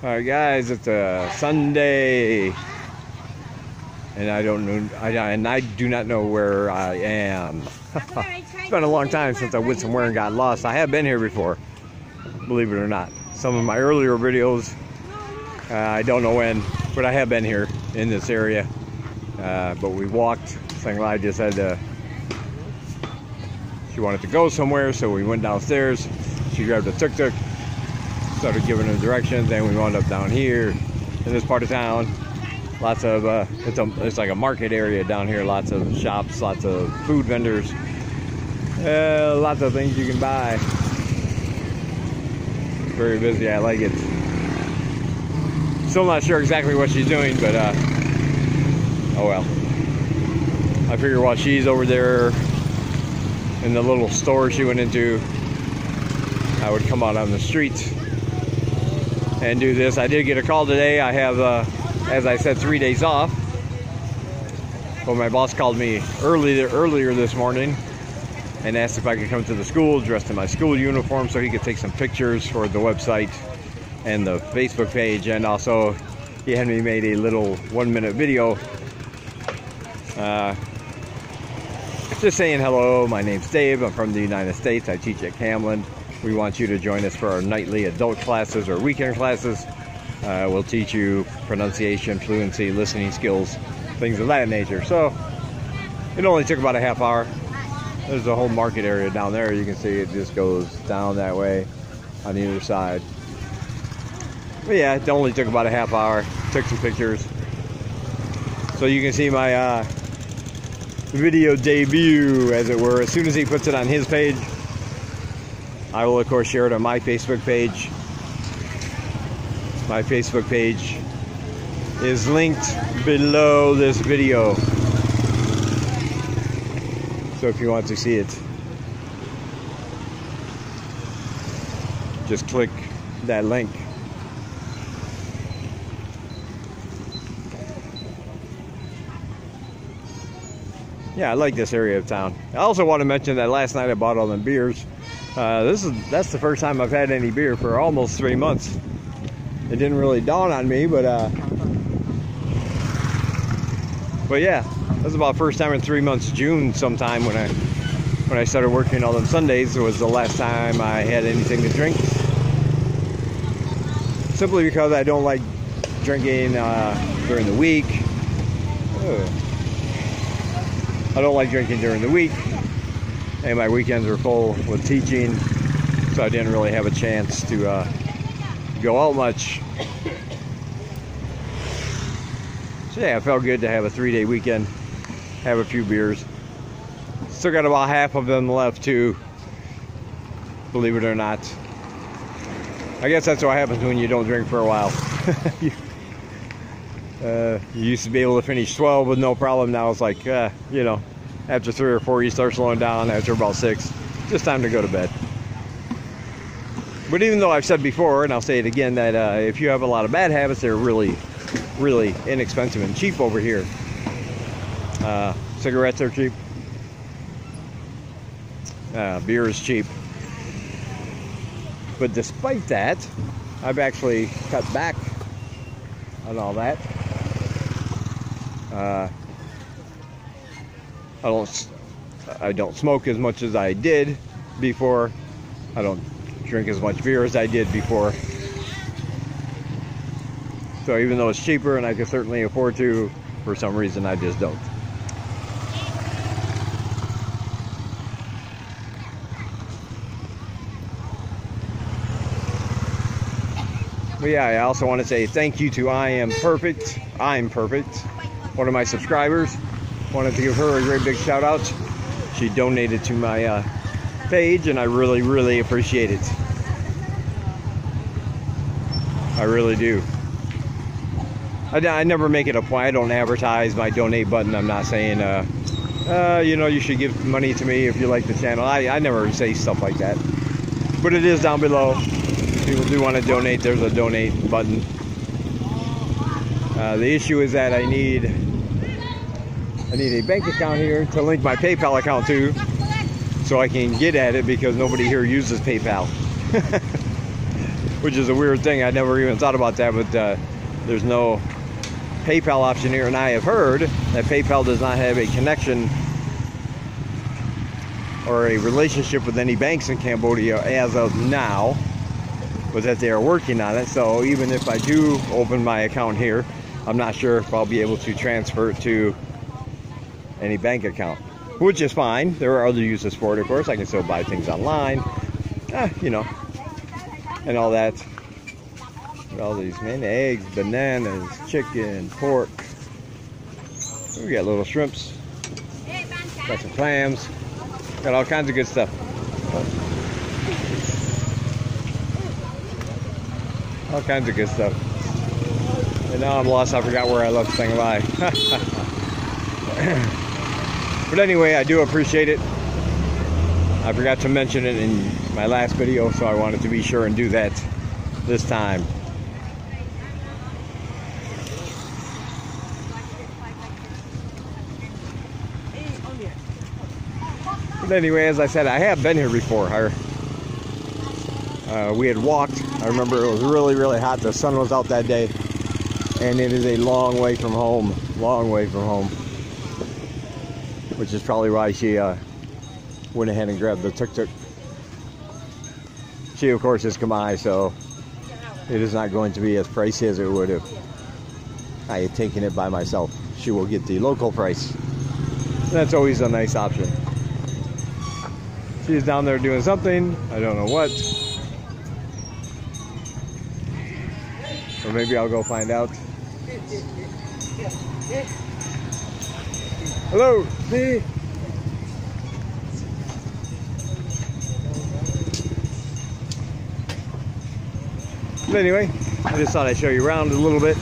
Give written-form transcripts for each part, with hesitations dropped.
Alright guys, it's a Sunday and I don't know, I do not know where I am. It's been a long time since I went somewhere and got lost. I have been here before, believe it or not. Some of my earlier videos, I don't know when, but I have been here in this area. But we walked. Seng Ly just had to, she wanted to go somewhere, so we went downstairs. She grabbed a tuk-tuk, started giving her directions, and we wound up down here in this part of town. Lots of it's like a market area down here. Lots of shops, lots of food vendors, lots of things you can buy. Very busy. I like it. Still not sure exactly what she's doing, but oh well. I figure while she's over there in the little store she went into, I would come out on the street and do this. I did get a call today. I have, as I said, 3 days off. But my boss called me earlier this morning and asked if I could come to the school dressed in my school uniform so he could take some pictures for the website and the Facebook page. And also he had me made a little 1-minute video just saying hello. My name's Dave. I'm from the United States. I teach at Camland. We want you to join us for our nightly adult classes or weekend classes. We'll teach you pronunciation, fluency, listening skills, things of that nature. So it only took about a half hour. There's a whole market area down there. You can see it just goes down that way on the other side. But yeah, it only took about a half hour. Took some pictures. So you can see my video debut, as it were. As soon as he puts it on his page, I will of course share it on my Facebook page. My Facebook page is linked below this video, so if you want to see it, just click that link. Yeah, I like this area of town. I also want to mention that last night I bought all them beers. That's the first time I've had any beer for almost 3 months. It didn't really dawn on me, but yeah, that's about the first time in 3 months. June sometime when I started working all them Sundays was the last time I had anything to drink. Simply because I don't like drinking during the week. I don't like drinking during the week, and my weekends are full with teaching, so I didn't really have a chance to go out much. So yeah, it felt good to have a 3-day weekend, have a few beers. Still got about half of them left too, believe it or not. I guess that's what happens when you don't drink for a while. You used to be able to finish 12 with no problem. Now it's like, you know, after 3 or 4 you start slowing down. After about 6, just time to go to bed. But even though I've said before, and I'll say it again, that if you have a lot of bad habits, they're really, really inexpensive and cheap over here. Cigarettes are cheap. Beer is cheap. But despite that, I've actually cut back on all that. I don't smoke as much as I did before. I don't drink as much beer as I did before. So even though it's cheaper and I can certainly afford to, for some reason I just don't. But yeah, I also want to say thank you to I'm Perfect, one of my subscribers. Wanted to give her a great big shout out. She donated to my page, and I really, really appreciate it. I really do. I never make it a point. I don't advertise my donate button. I'm not saying, you know, you should give money to me if you like the channel. I never say stuff like that. But it is down below. If people do want to donate, there's a donate button. The issue is that I need a bank account here to link my PayPal account to, so I can get at it, because nobody here uses PayPal. which is a weird thing. I never even thought about that, but there's no PayPal option here, and I have heard that PayPal does not have a connection or a relationship with any banks in Cambodia as of now, but that they are working on it. So even if I do open my account here, I'm not sure if I'll be able to transfer it to any bank account, which is fine. There are other uses for it, of course. I can still buy things online, you know, and all that. All these, man, eggs, bananas, chicken, pork. We got little shrimps, got some clams, got all kinds of good stuff. All kinds of good stuff. And now I'm lost. I forgot where I left Seng Ly. But anyway, I do appreciate it. I forgot to mention it in my last video, so I wanted to be sure and do that this time. But anyway, as I said, I have been here before. We had walked. I remember it was really, really hot. The sun was out that day. And it is a long way from home. Long way from home. Which is probably why she went ahead and grabbed the tuk-tuk. She, of course, is Khmer, so it is not going to be as pricey as it would if I had taken it by myself. She will get the local price. And that's always a nice option. She's down there doing something. I don't know what. Or maybe I'll go find out. Hello. Hey. But anyway, I just thought I'd show you around a little bit.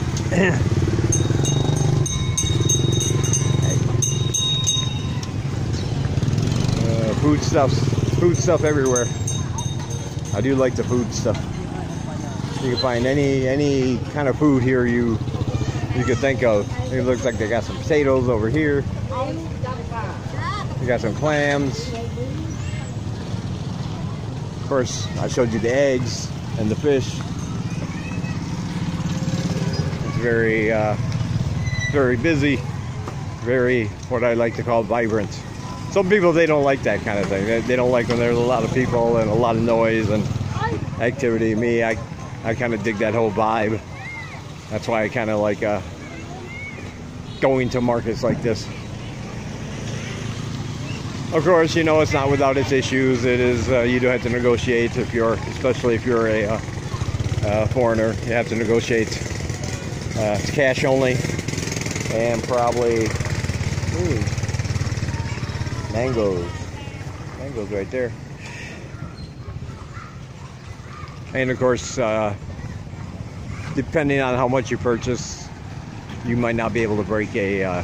Food stuff everywhere. I do like the food stuff. You can find any kind of food here you could think of. It looks like they got some potatoes over here. They got some clams. Of course, I showed you the eggs and the fish. It's very, very busy. Very, what I like to call, vibrant. Some people, they don't like that kind of thing. They don't like when there's a lot of people and a lot of noise and activity. Me, I kind of dig that whole vibe. That's why I kind of like going to markets like this. Of course, you know, it's not without its issues. It is, you do have to negotiate especially if you're a foreigner. You have to negotiate. It's cash only, and probably mangoes right there. And of course, depending on how much you purchase, you might not be able to break a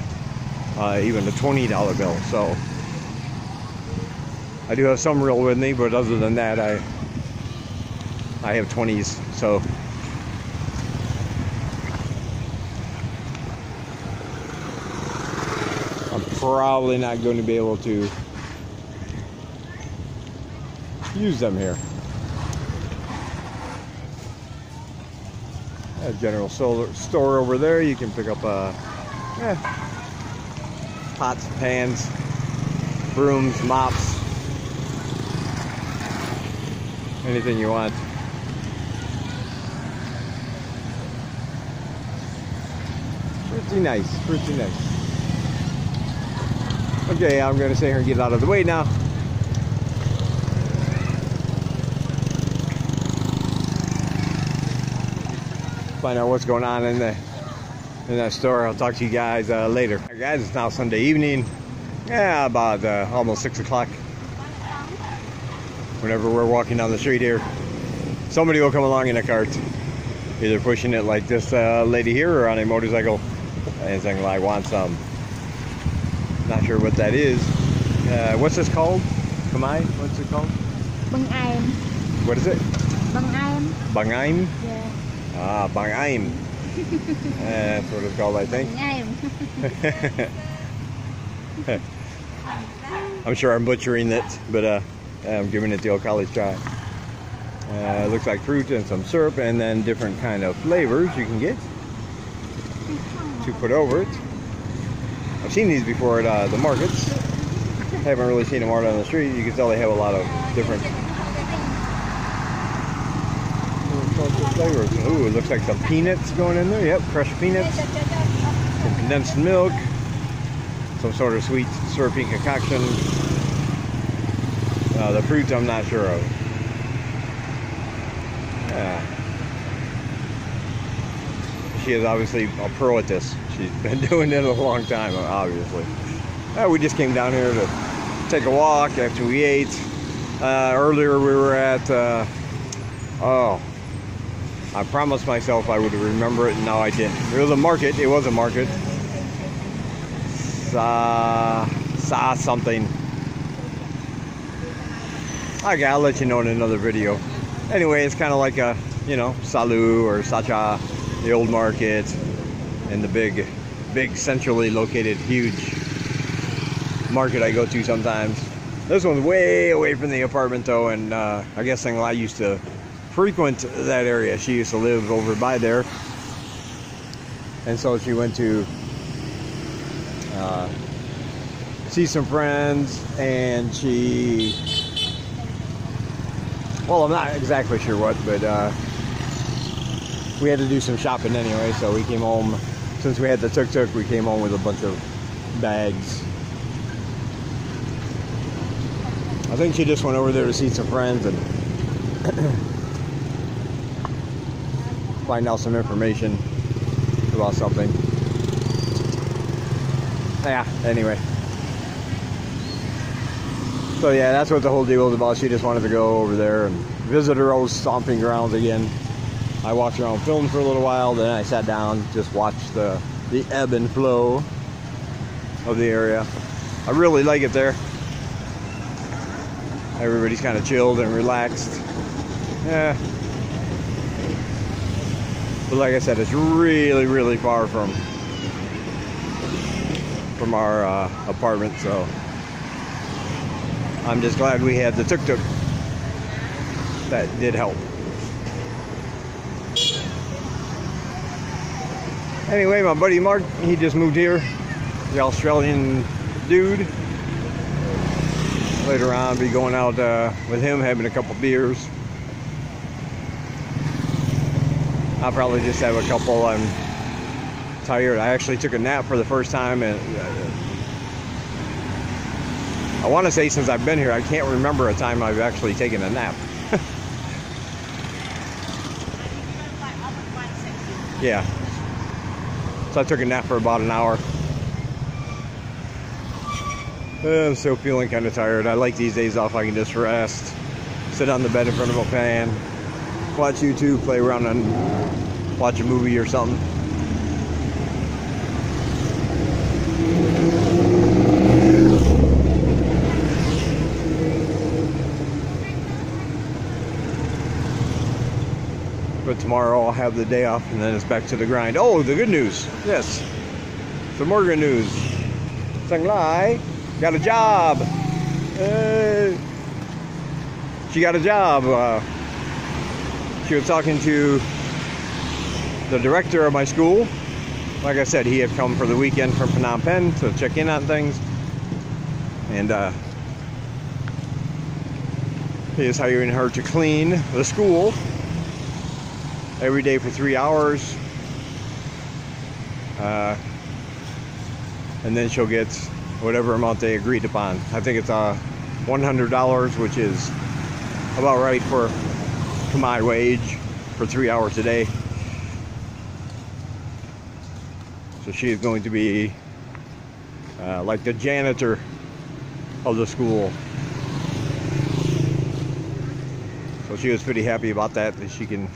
even a $20 bill. So I do have some real with me, but other than that, I have 20s. So I'm probably not going to be able to use them here. A general store over there. You can pick up pots, pans, brooms, mops, anything you want. Pretty nice, pretty nice. Okay, I'm going to sit here and get out of the way now. Find out what's going on in that store. I'll talk to you guys later. Right, guys, it's now Sunday evening. Yeah, about almost 6 o'clock. Whenever we're walking down the street here, somebody will come along in a cart, either pushing it like this lady here or on a motorcycle, and saying, "I want some." Not sure what that is. What's this called? Khmer? What's it called? Bang-aim. What is it? Bang-aim. Bang-aim? Yeah. Ah, bang-aim. That's what it's called, I think. Bang-aim. I'm sure I'm butchering it, but I'm giving it the old college try. Looks like fruit and some syrup, and then different kind of flavors you can get to put over it. I've seen these before at the markets. Haven't really seen them out on the street. You can tell they have a lot of different flavors. Ooh, it looks like some peanuts going in there. Yep, crushed peanuts. Some condensed milk. Some sort of sweet syrupy concoction. The fruit I'm not sure of. Yeah. She is obviously a pro at this. She's been doing it a long time, obviously. We just came down here to take a walk after we ate. Earlier we were at, oh, I promised myself I would remember it, and now I didn't. It was a market. It was a market. Saw something. Okay, I'll let you know in another video. Anyway, it's kind of like a, you know, Salu or Sacha, the old market, and the big centrally located, huge market I go to sometimes. This one's way away from the apartment though, and I guess Seng Ly used to frequent that area. She used to live over by there, and so she went to see some friends, and she, well, I'm not exactly sure what, but we had to do some shopping anyway, so we came home. Since we had the tuk-tuk, we came home with a bunch of bags. I think she just went over there to see some friends and find out some information about something. Yeah, anyway. So yeah, that's what the whole deal was about. She just wanted to go over there and visit her old stomping grounds again. I walked around, filmed for a little while, then I sat down, just watched the ebb and flow of the area. I really like it there. Everybody's kind of chilled and relaxed. Yeah. But like I said, it's really, really far from our apartment, so I'm just glad we had the tuk-tuk. That did help. Anyway, my buddy Mark, he just moved here. The Australian dude. Later on, I'll be going out with him, having a couple beers. I'll probably just have a couple. I'm tired. I actually took a nap for the first time, and I want to say since I've been here, I can't remember a time I've actually taken a nap. Yeah. So I took a nap for about an hour. I'm still feeling kind of tired. I like these days off. I can just rest, sit on the bed in front of a fan, watch YouTube, play around and watch a movie or something. But tomorrow I'll have the day off, and then it's back to the grind. Oh, the good news. Yes. Some more good news. Seng Ly got a job. She got a job. She was talking to the director of my school. Like I said, he had come for the weekend from Phnom Penh to check in on things. And he is hiring her to clean the school every day for 3 hours. And then she'll get whatever amount they agreed upon. I think it's $100, which is about right for my wage for 3 hours a day. So she is going to be like the janitor of the school. So she was pretty happy about that she can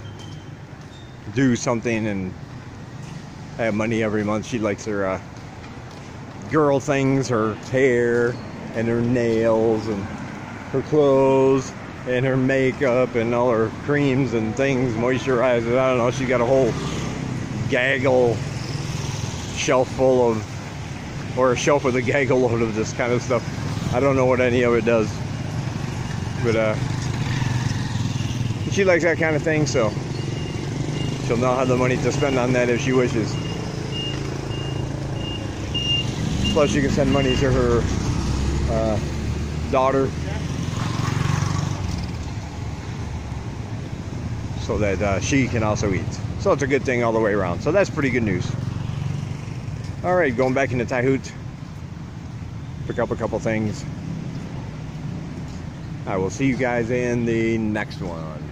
do something and have money every month. She likes her girl things, her hair and her nails and her clothes and her makeup and all her creams and things, moisturizers. I don't know, she got a whole gaggle shelf full of, or a shelf with a gaggle load of this kind of stuff. I don't know what any of it does, but she likes that kind of thing, so she'll now have the money to spend on that if she wishes. Plus, you can send money to her daughter so that she can also eat. So it's a good thing all the way around. So that's pretty good news. All right, going back into Tahoot, pick up a couple things. I will see you guys in the next one.